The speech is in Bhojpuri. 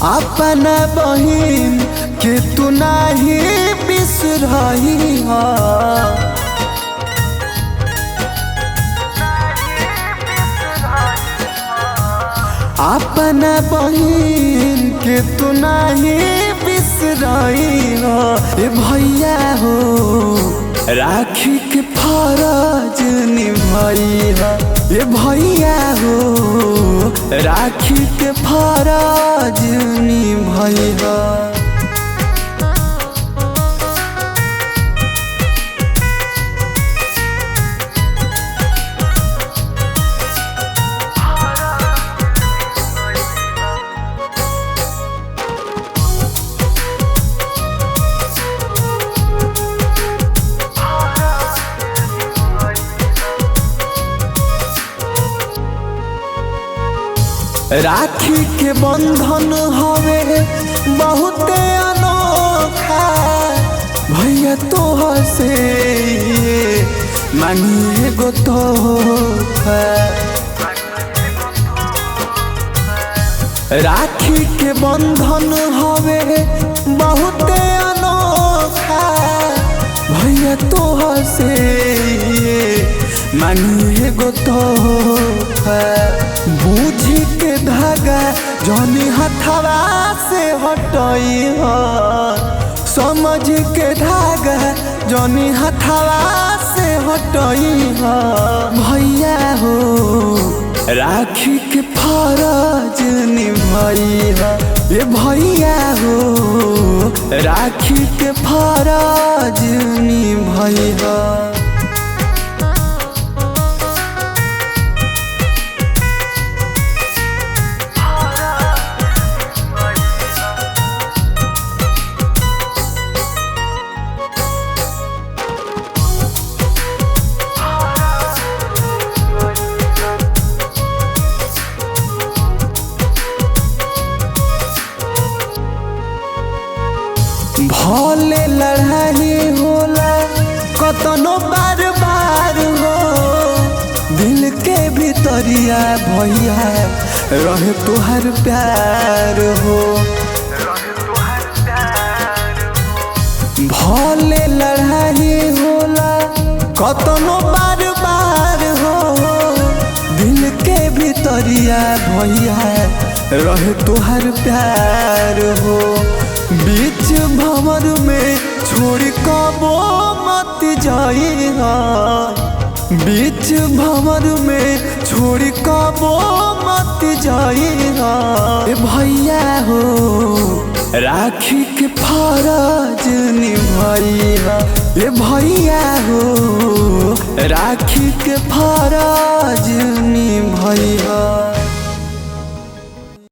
अपना बहिन के तू नाही बिसरही हा। अपना बहिन के तू नाही बिसरही हा। ए भैया हो राखी के फरज निभाई हा। ए भैया हो राखी के फरज निभाई हा। राखी के बंधन हवे बहुते अनोखा। भैया तोहर से मांगिए गो तोहफा। राखी के बंधन हवे बहुते अनोखा। भैया तोहर से मांगिए गो तोहफा। बूझी के धागा जौनी हथवा से हटई हा। समझ के धागा जौनी हथवा से हटई हा। भैया हो राखी के फरज निभाई हा। ए भैया हो राखी के फरज निभाई हा। भले लड़ाई होला कतनो बार बार हो। दिल के भीतरिया भैया रहे तुहार प्यार हो। भले लड़ाई होला कतनो बार बार हो। दिल के भीतरिया भैया रहे तुहार प्यार हो। बीच भंवर में छोड़ कबो मत जाई हा। बीच भंवर में छोड़ कबो मत जाई हा। ए भैया हो राखी के फरज निभाई हा। ए भैया हो राखी के फरज निभाई हा।